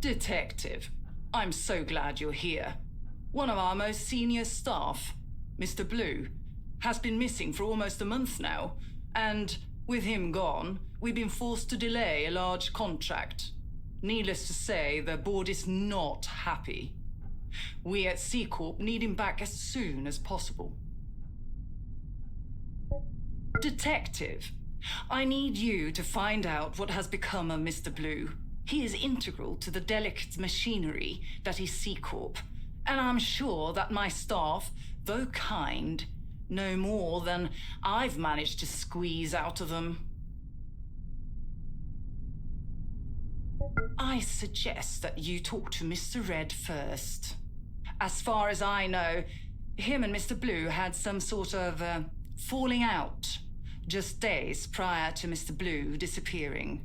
Detective, I'm so glad you're here. One of our most senior staff, Mr. Blue, has been missing for almost a month now, and with him gone, we've been forced to delay a large contract. Needless to say, the board is not happy. We at C Corp need him back as soon as possible. Detective, I need you to find out what has become of Mr. Blue. He is integral to the delicate machinery that is C Corp, and I'm sure that my staff, though kind, know more than I've managed to squeeze out of them. I suggest that you talk to Mr. Red first. As far as I know, him and Mr. Blue had some sort of falling out just days prior to Mr. Blue disappearing.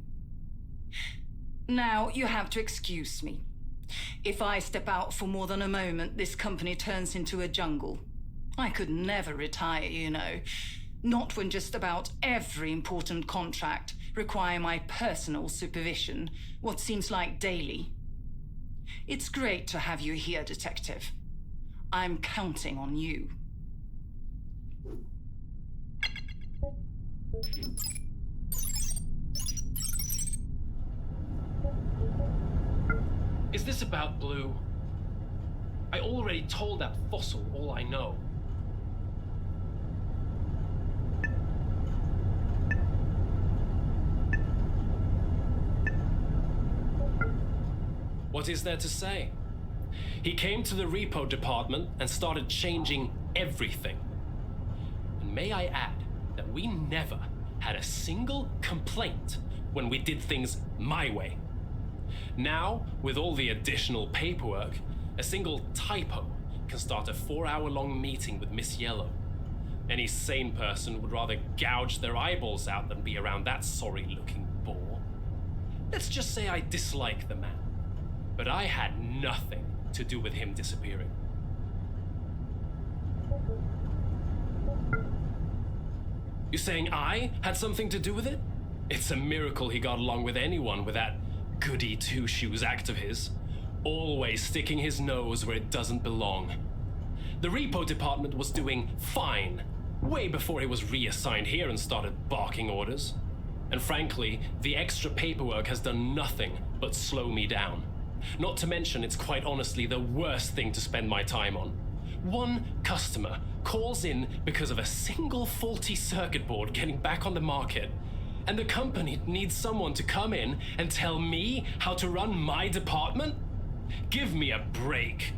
Now, you have to excuse me. If I step out for more than a moment, this company turns into a jungle. I could never retire, you know. Not when just about every important contract require my personal supervision, what seems like daily. It's great to have you here, Detective. I'm counting on you. Is this about Blue? I already told that fossil all I know. What is there to say? He came to the repo department and started changing everything. And may I add that we never had a single complaint when we did things my way. Now, with all the additional paperwork, a single typo can start a 4-hour-long meeting with Miss Yellow. Any sane person would rather gouge their eyeballs out than be around that sorry-looking bore. Let's just say I dislike the man, but I had nothing to do with him disappearing. You're saying I had something to do with it? It's a miracle he got along with anyone with that goody two-shoes act of his, always sticking his nose where it doesn't belong. The repo department was doing fine, way before he was reassigned here and started barking orders. And frankly, the extra paperwork has done nothing but slow me down. Not to mention, it's quite honestly the worst thing to spend my time on. One customer calls in because of a single faulty circuit board getting back on the market, and the company needs someone to come in and tell me how to run my department? Give me a break.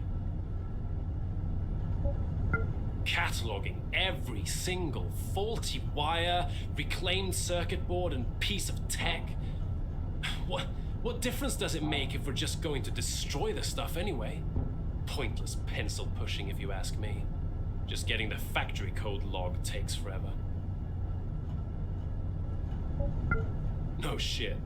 Cataloging every single faulty wire, reclaimed circuit board, and piece of tech. What difference does it make if we're just going to destroy the stuff anyway? Pointless pencil pushing, if you ask me. Just getting the factory code log takes forever. No shit.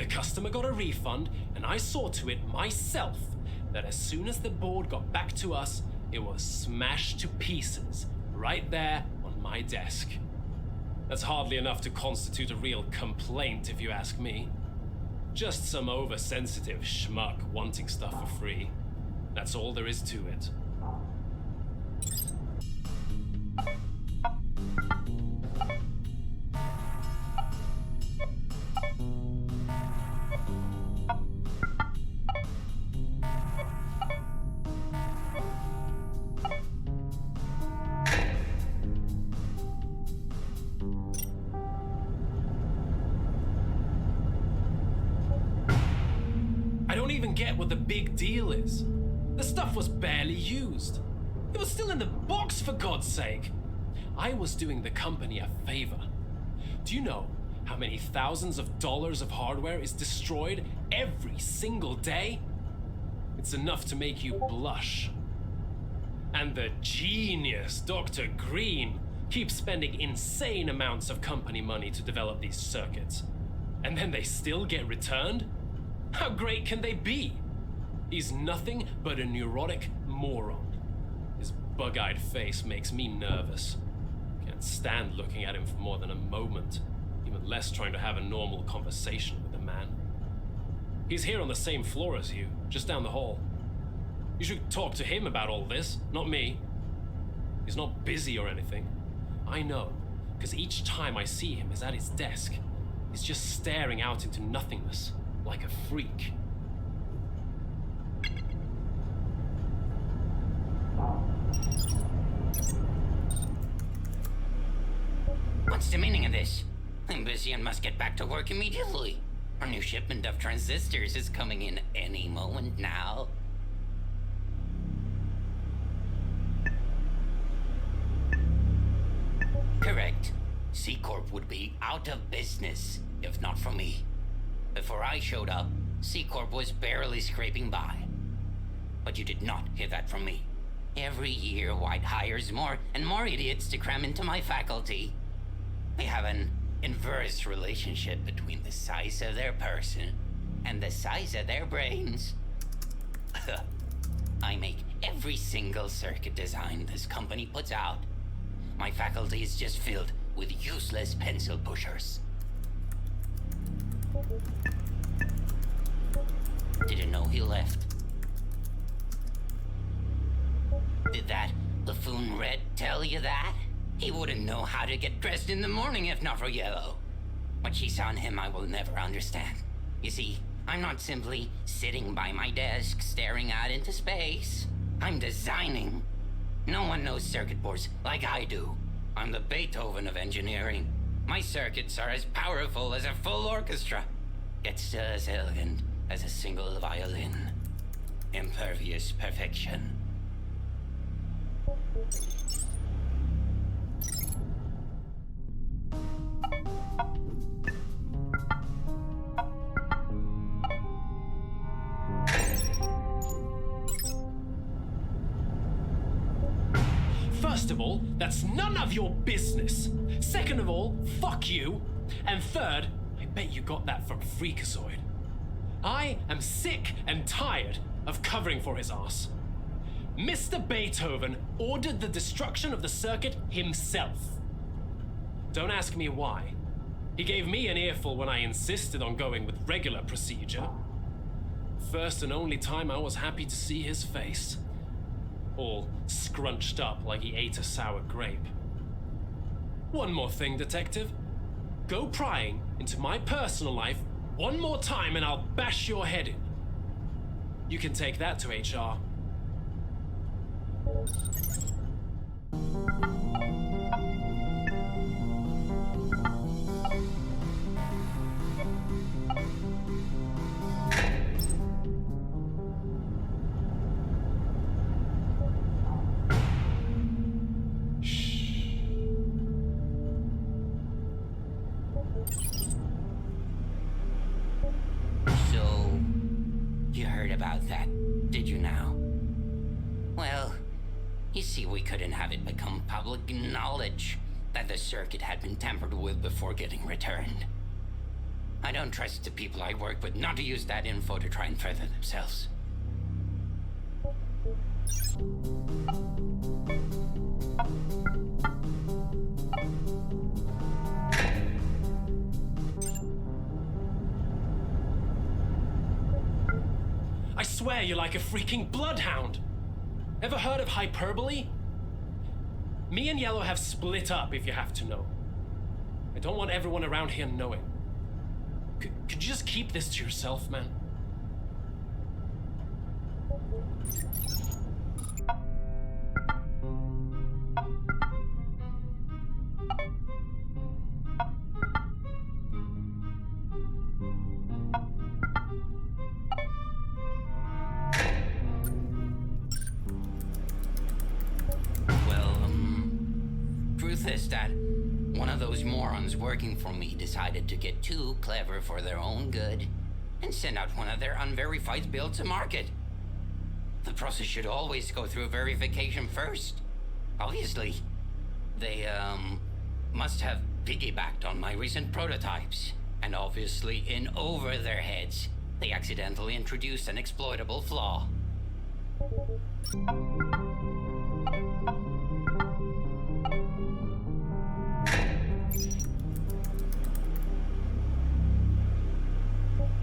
Customer got a refund, and I saw to it myself that as soon as the board got back to us, it was smashed to pieces right there on my desk. That's hardly enough to constitute a real complaint, if you ask me. Just some oversensitive schmuck wanting stuff for free. That's all there is to it. even get what the big deal is. The stuff was barely used. It was still in the box, for God's sake. I was doing the company a favor. Do you know how many thousands of dollars of hardware is destroyed every single day? It's enough to make you blush. And the genius Dr. Green keeps spending insane amounts of company money to develop these circuits. And then they still get returned? How great can they be? He's nothing but a neurotic moron. His bug-eyed face makes me nervous. Can't stand looking at him for more than a moment, even less trying to have a normal conversation with the man. He's here on the same floor as you, just down the hall. You should talk to him about all this, not me. He's not busy or anything. I know, because each time I see him is at his desk. He's just staring out into nothingness, like a freak. What's the meaning of this? I'm busy and must get back to work immediately. Our new shipment of transistors is coming in any moment now. Correct. C-Corp would be out of business if not for me. Before I showed up, C-Corp was barely scraping by. But you did not hear that from me. Every year, White hires more and more idiots to cram into my faculty. They have an inverse relationship between the size of their person and the size of their brains. I make every single circuit design this company puts out. My faculty is just filled with useless pencil pushers. Didn't know he left. Did that buffoon Red tell you that? He wouldn't know how to get dressed in the morning if not for Yellow. What she saw in him I will never understand. You see, I'm not simply sitting by my desk staring out into space. I'm designing. No one knows circuit boards like I do. I'm the Beethoven of engineering. My circuits are as powerful as a full orchestra, yet still as elegant as a single violin. Impervious perfection. First of all, that's none of your business. Second of all, fuck you. And third, I bet you got that from Freakazoid. I am sick and tired of covering for his ass. Mr. Beethoven ordered the destruction of the circuit himself. Don't ask me why. He gave me an earful when I insisted on going with regular procedure. First and only time I was happy to see his face. All scrunched up like he ate a sour grape. One more thing, Detective. Go prying into my personal life one more time and I'll bash your head in. You can take that to HR. About that, did you now? Well, you see, we couldn't have it become public knowledge that the circuit had been tampered with before getting returned. I don't trust the people I work with not to use that info to try and further themselves. I swear you're like a freaking bloodhound. Ever heard of hyperbole? Me and Yellow have split up, if you have to know. I don't want everyone around here knowing. Could you just keep this to yourself, man? truth is that one of those morons working for me decided to get too clever for their own good and send out one of their unverified builds to market. The process should always go through verification first. Obviously, they, must have piggybacked on my recent prototypes. And obviously, in over their heads, they accidentally introduced an exploitable flaw.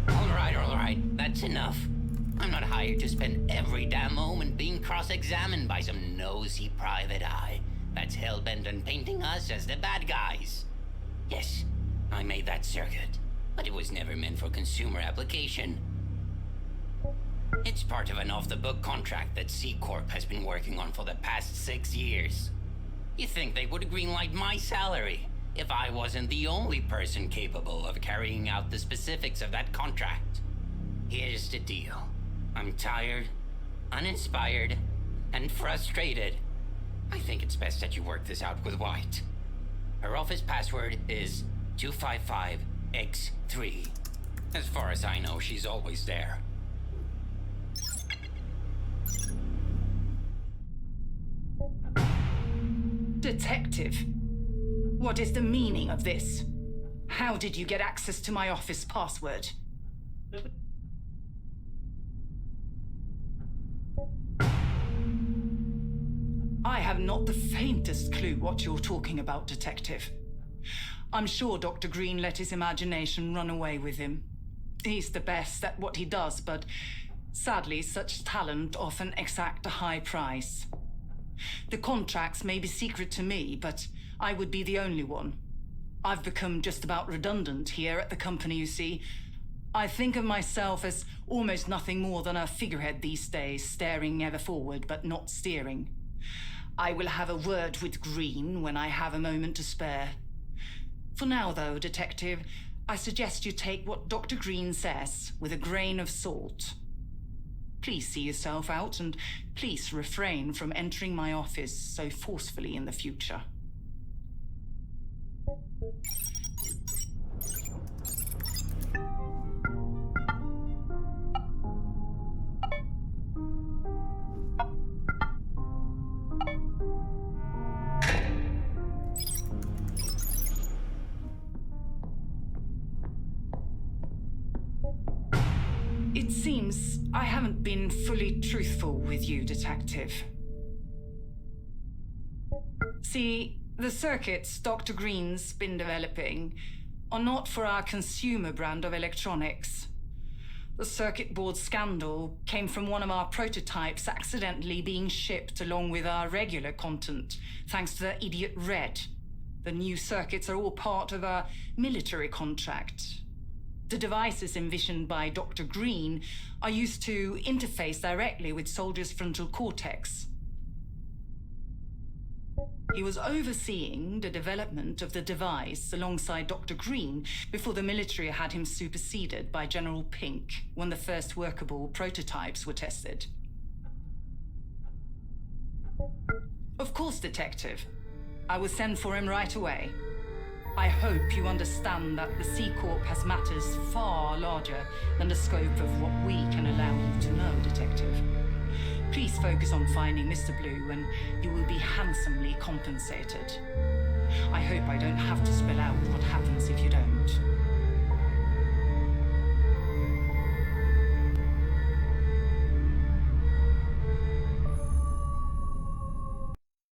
All right, that's enough. I'm not hired to spend every damn moment being cross-examined by some nosy private eye that's hell-bent on painting us as the bad guys. Yes, I made that circuit, but it was never meant for consumer application. It's part of an off-the-book contract that C-Corp has been working on for the past 6 years. You think they would greenlight my salary if I wasn't the only person capable of carrying out the specifics of that contract? Here's the deal. I'm tired, uninspired, and frustrated. I think it's best that you work this out with White. Her office password is 255X3. As far as I know, she's always there. Detective, what is the meaning of this? How did you get access to my office password? I have not the faintest clue what you're talking about, Detective. I'm sure Dr. Green let his imagination run away with him. He's the best at what he does, but sadly, such talent often exact a high price. The contracts may be secret to me, but I would be the only one. I've become just about redundant here at the company, you see. I think of myself as almost nothing more than a figurehead these days, staring ever forward but not steering. I will have a word with Green when I have a moment to spare. For now, though, Detective, I suggest you take what Dr. Green says with a grain of salt. Please see yourself out, and please refrain from entering my office so forcefully in the future. It seems I haven't been fully truthful with you, Detective. See, the circuits Dr. Green's been developing are not for our consumer brand of electronics. The circuit board scandal came from one of our prototypes accidentally being shipped along with our regular content, thanks to that idiot Red. The new circuits are all part of a military contract. The devices envisioned by Dr. Green are used to interface directly with soldiers' frontal cortex. He was overseeing the development of the device alongside Dr. Green before the military had him superseded by General Pink when the first workable prototypes were tested. Of course, Detective. I will send for him right away. I hope you understand that the C-Corp has matters far larger than the scope of what we can allow you to know, Detective. Please focus on finding Mr. Blue and you will be handsomely compensated. I hope I don't have to spell out what